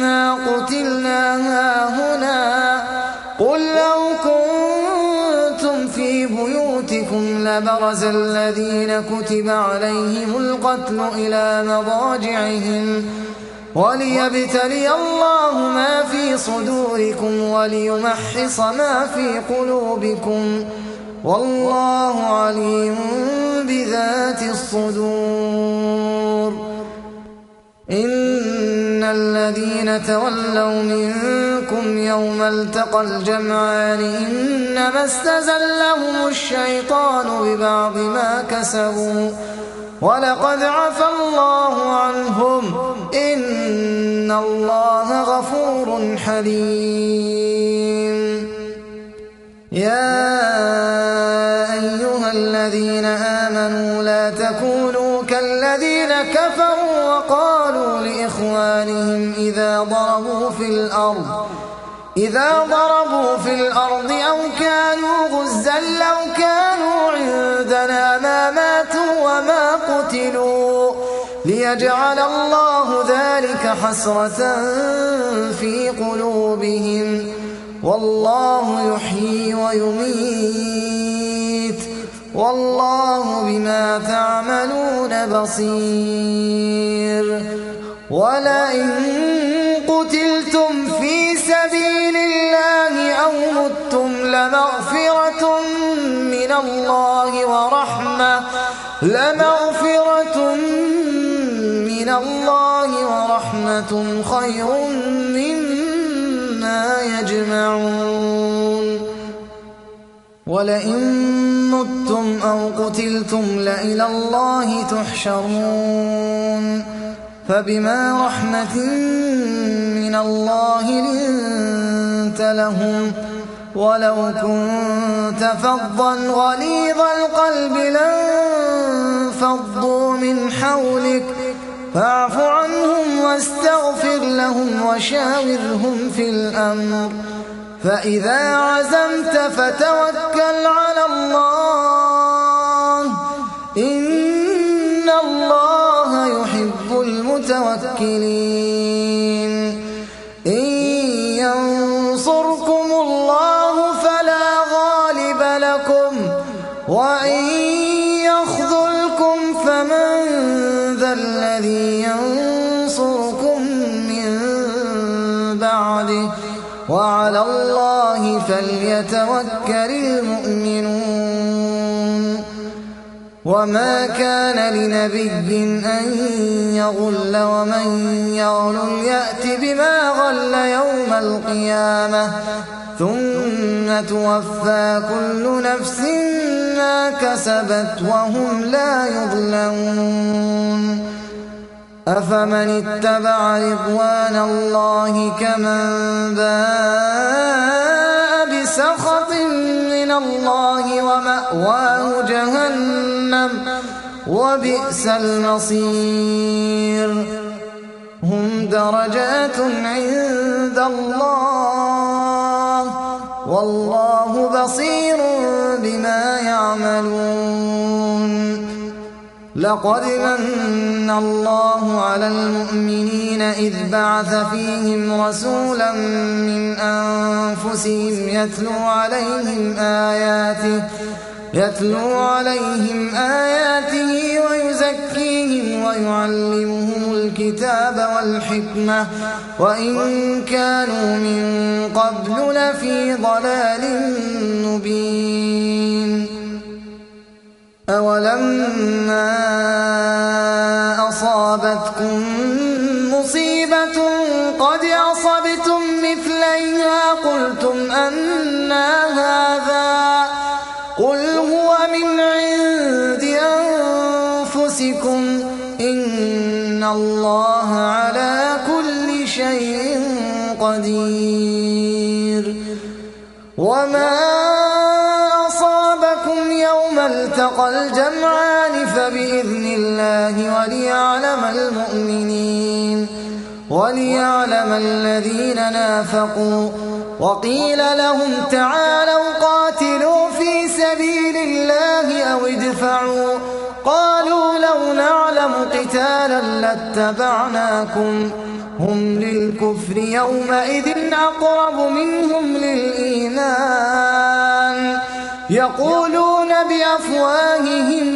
C: ما قتلنا هاهنا قل لو كنتم في بيوتكم لبرز الذين كتب عليهم القتل إلى مضاجعهم وليبتلي الله ما في صدوركم وليمحص ما في قلوبكم والله عليم بذات الصدور. إن الذين تولوا منكم يوم التقى الجمعان إنما استزلهم الشيطان ببعض ما كسبوا ولقد عفى الله عنهم إن الله غفور حليم. يا أيها الذين آمنوا لا تكونوا كالذين كفروا وقالوا لإخوانهم إذا ضربوا في الأرض أو كانوا غزا لو كانوا عندنا ما ماتوا وما قتلوا ليجعل الله ذلك حسرة في قلوبهم والله يحيي ويميت والله بما تعملون بصير ولئن قتلتم في سبيل الله أو متم لمغفرة من الله ورحمة خير مما يجمعون ولئن متم أو قتلتم لإلى الله تحشرون فبما رحمة من الله لنت لهم ولو كنت فظا غليظ القلب لانفضوا من حولك فاعف عنهم واستغفر لهم وشاورهم في الأمر فإذا عزمت فتوكل على الله إن الله يحب المتوكلين إن ينصركم الله فلا غالب لكم وإن يخذلكم فمن ذا الذي ينصركم من بعده وعلى الله فليتوكل المؤمنون وما كان لنبي أن يغل ومن يغل يأت بما غل يوم القيامة ثم توفى كل نفس ما كسبت وهم لا يظلمون أفمن اتبع رضوان الله كمن باء بسخط من الله ومأواه جهنم وبئس المصير هم درجات عند الله والله بصير بما يعملون لقد من الله على المؤمنين إذ بعث فيهم رسولا من أنفسهم يتلو عليهم آياته ويزكيهم ويعلمهم الكتاب والحكمة وإن كانوا من قبل لفي ضلال مبين أولما أصابتكم مصيبة قد أصبتم مثليها قلتم أنى هذا قل هو من عند أنفسكم إن الله على كل شيء قدير وما أصابكم يوم التقى الجمعان فبإذن الله وليعلم الذين نافقوا وقيل لهم تعالوا قاتلوا في سبيل الله أو ادفعوا قالوا لو نعلم قتالا لاتبعناكم هم للكفر يومئذ أقرب منهم للإيمان يقولون بأفواههم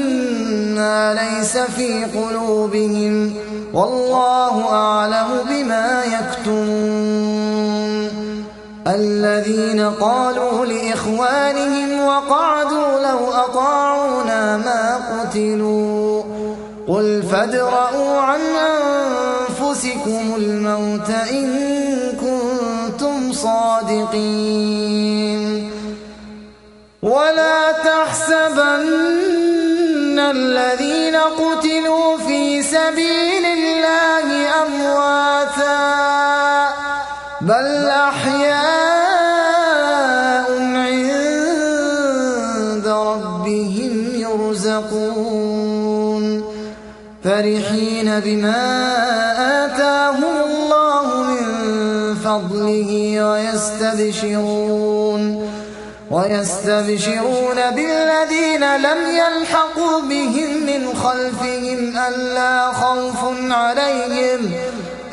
C: ما ليس في قلوبهم والله أعلم بما يكتمون الذين قالوا لإخوانهم وقعدوا لو أطاعونا ما قتلوا قل فادرءوا عن أنفسكم الموت إن كنتم صادقين ولا تحسبن الذين قتلوا في سبيل الله أمواتا بل أحياء عند ربهم يرزقون فرحين بما آتاهم الله من فضله ويستبشرون بالذين لم يلحقوا بهم من خلفهم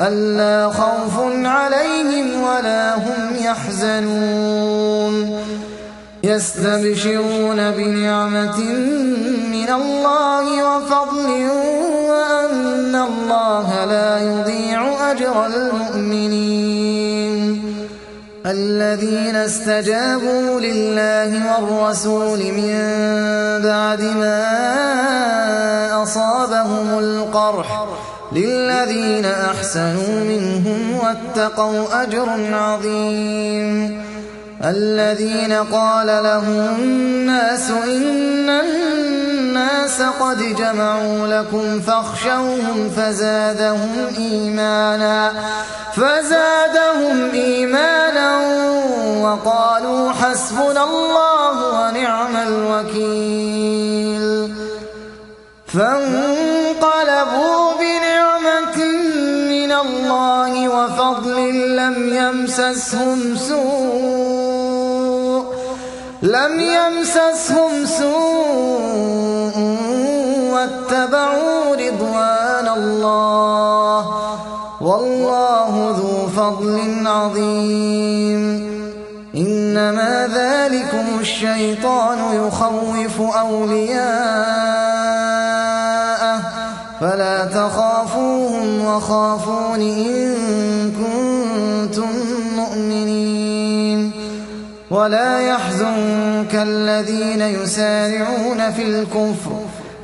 C: ألا خوف عليهم ولا هم يحزنون يستبشرون بنعمة من الله وفضل وأن الله لا يضيع أجر المؤمنين الذين استجابوا لله والرسول من بعد ما أصابهم القرح للذين أحسنوا منهم واتقوا أجر عظيم الذين قال لهم الناس إن الناس قد جمعوا لكم فاخشوهم فزادهم إيمانا وقالوا حسبنا الله ونعم الوكيل فانقلبوا بنعمة من الله وفضل لم يمسسهم سوء واتبعوا رضوان الله والله ذو فضل عظيم إنما ذلكم الشيطان يخوف أولياءه فلا تخافوهم وخافون إن كنتم مؤمنين ولا يحزنك الذين يسارعون في الكفر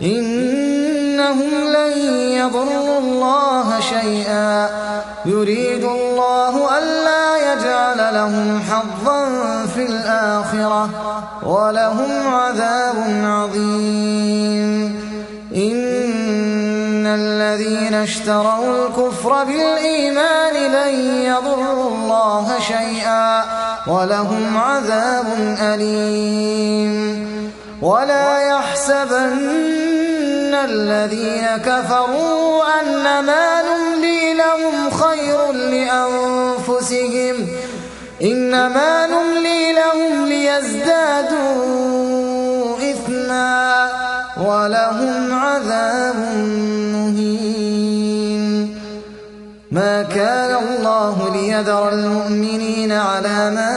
C: إنهم لن يضروا الله شيئا يريد الله ألا يجعل لهم حظا في الآخرة ولهم عذاب عظيم إن الذين اشتروا الكفر بالإيمان لن يضروا الله شيئا ولهم عذاب أليم ولا يحسبن الذين كفروا أنما نملي لهم خير لأنفسهم إنما نملي لهم ليزدادوا إثما ولهم عذاب مهين ما كان الله ليذر المؤمنين على ما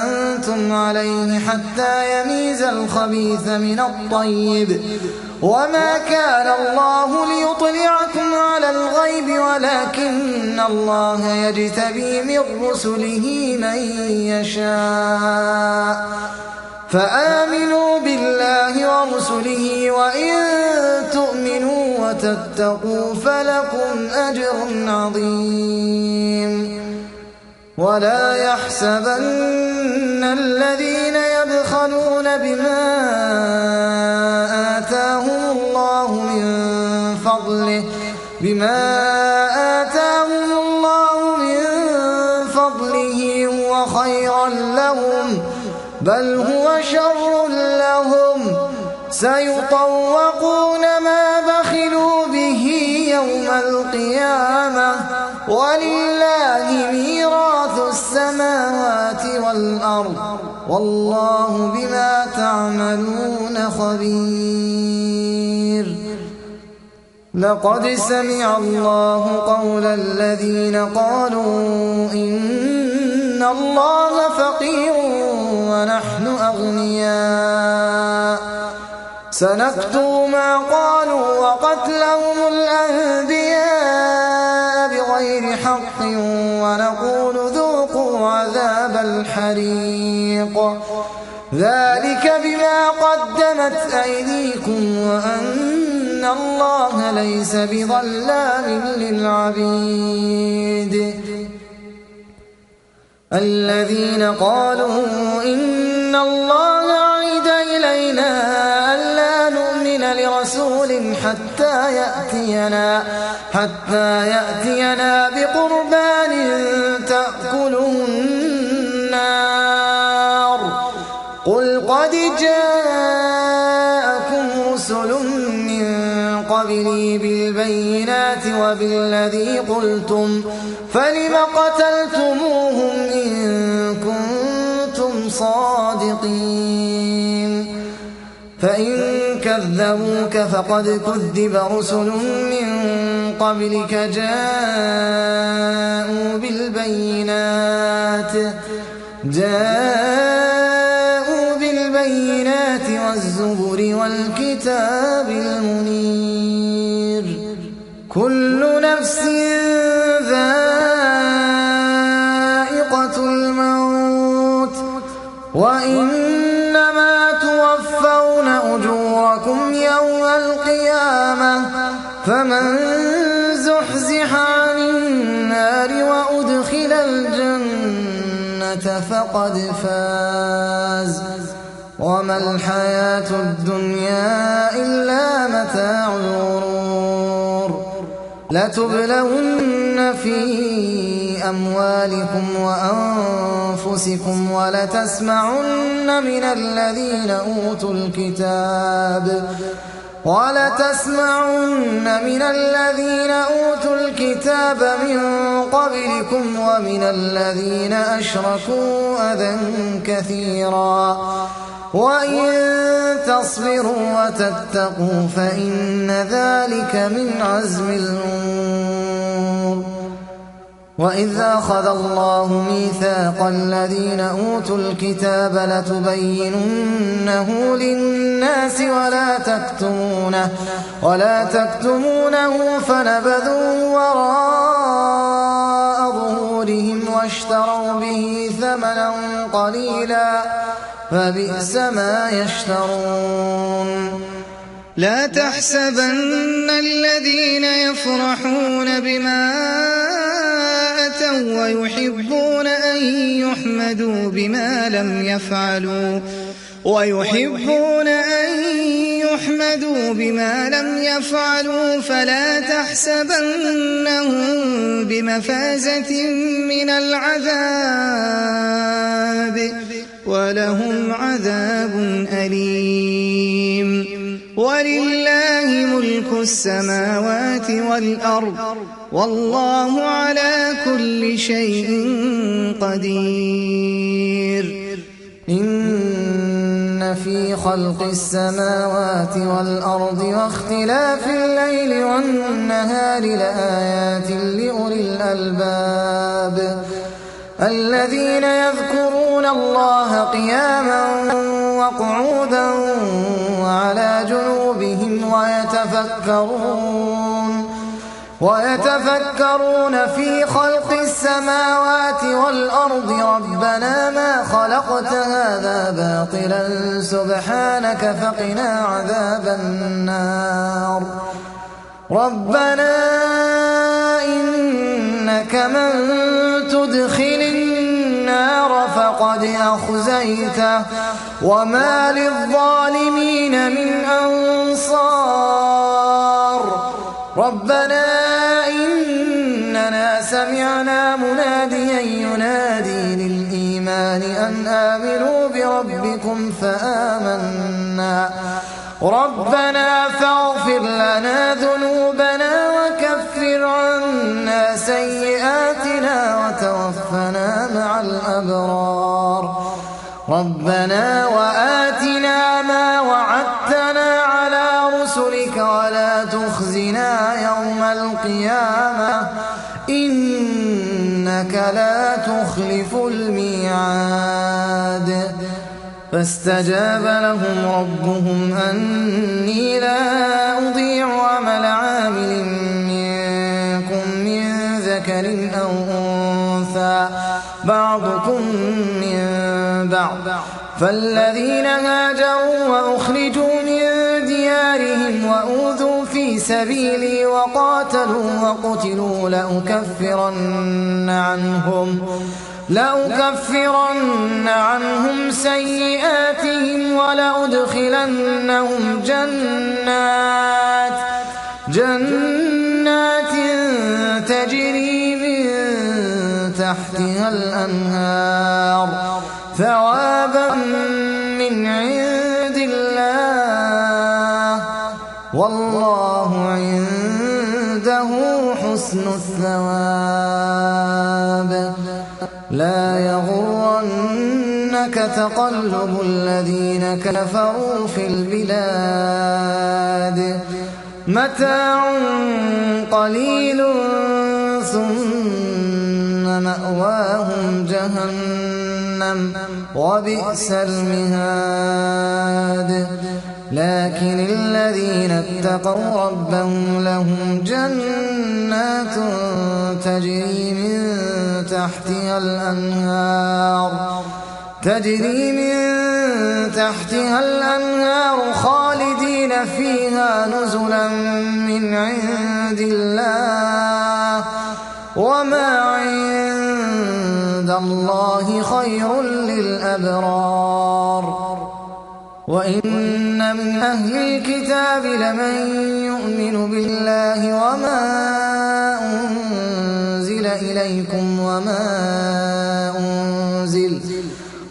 C: أنتم عليه حتى يميز الخبيث من الطيب وما كان الله ليطلعكم على الغيب ولكن الله يجتبي من رسله من يشاء فآمنوا بالله ورسله وإن تؤمنوا وتتقوا فلكم أجر عظيم ولا يحسبن الذين يبخلون بما آتاهم الله من فضله هو خيرا لهم بل هو شر لهم سيطوقون ما بخلوا به يوم القيامة ولله ميراث السماوات والأرض والله بما تعملون خبير لقد سمع الله قول الذين قالوا إن الله فقير ونحن أغنياء سنكتب ما قالوا وقتلهم الأنبياء بغير حق ونقول ذوقوا عذاب الحريق ذلك بما قدمت أيديكم وأن الله ليس بظلام للعبيد الذين قالوا إن الله عهد إلينا ألا نؤمن لرسول حتى يأتينا بقربان تأكله النار قل قد جاءكم رسل من قبلي بالبينات بالبينات وبالذي قلتم فلم قتلتموهم إن كنتم صادقين فإن كذبوك فقد كذب رسل من قبلك جاءوا بالبينات والزبر والكتاب المنير كل نفس ذائقة الموت وإنما توفون أجوركم يوم القيامة فمن زحزح عن النار وأدخل الجنة فقد فاز وما الحياة الدنيا إلا متاع الغرور لتبلون في أموالكم وأنفسكم ولتسمعن من الذين أوتوا الكتاب من قبلكم ومن الذين أشركوا أذى كثيرا وإن تصبروا وتتقوا فإن ذلك من عزم الأمور وإذ أخذ الله ميثاق الذين أوتوا الكتاب لتبيننه للناس ولا تكتمونه فنبذوه وراء ظهورهم واشتروا به ثمنا قليلا فبئس ما يشترون
D: لا تحسبن الذين يفرحون بما أتوا ويحبون أن يحمدوا بما لم يفعلوا فلا تحسبنهم بمفازة من العذاب ولهم عذاب أليم ولله ملك السماوات والأرض والله على كل شيء قدير
C: إن في خلق السماوات والأرض واختلاف الليل والنهار لآيات لأولي الألباب الذين يذكرون الله قياما وقعودا وعلى جنوبهم ويتفكرون في خلق السماوات والأرض ربنا ما خلقت هذا باطلا سبحانك فقنا عذاب النار ربنا إنك من تدخل النار فقد أخزيته وما للظالمين من أنصار ربنا إننا سمعنا مناديا ينادي للإيمان أن آمنوا بربكم فآمنا ربنا فاغفر لنا ذنوبنا وكفر عنا سيئاتنا وتوفنا مع الأبرار ربنا وآتنا ما وعدتنا على رسلك ولا تخزنا يوم القيامة إنك لا تخلف الميعاد فاستجاب لهم ربهم أني لا أضيع عمل عامل منكم من ذكر أو أنثى بعضكم من بعض فالذين هاجروا وأخرجوا من ديارهم وأوذوا في سبيلي وقاتلوا وقتلوا لأكفرن عنهم سيئاتهم ولأدخلنهم جنات تجري من تحتها الأنهار ثوابا من عند الله والله عنده عنده حسن الثواب لا يغرنك تقلب الذين كفروا في البلاد متاع قليل ثم مأواهم جهنم وبئس المهاد لكن الذين اتقوا ربهم لهم جنات تجري من تحتها الأنهار خالدين فيها نزلا من عند الله وما عند الله خير للأبرار وإن من أهل الكتاب لمن يؤمن بالله وما أنزل إليكم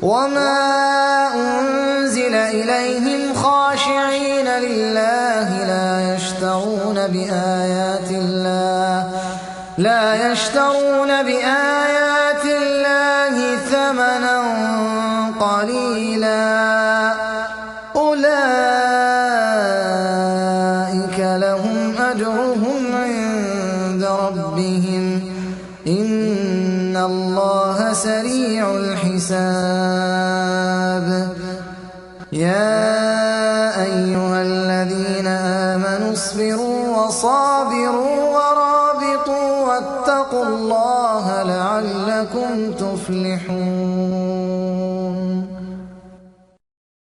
C: وما أنزل إليهم خاشعين لله لا يشترون بآيات الله ثمنا قليلا أولئك لهم أجرهم عند ربهم إن الله سريع الحساب يا أيها الذين آمنوا اصبروا وصابروا ورابطوا واتقوا الله لعلكم تفلحون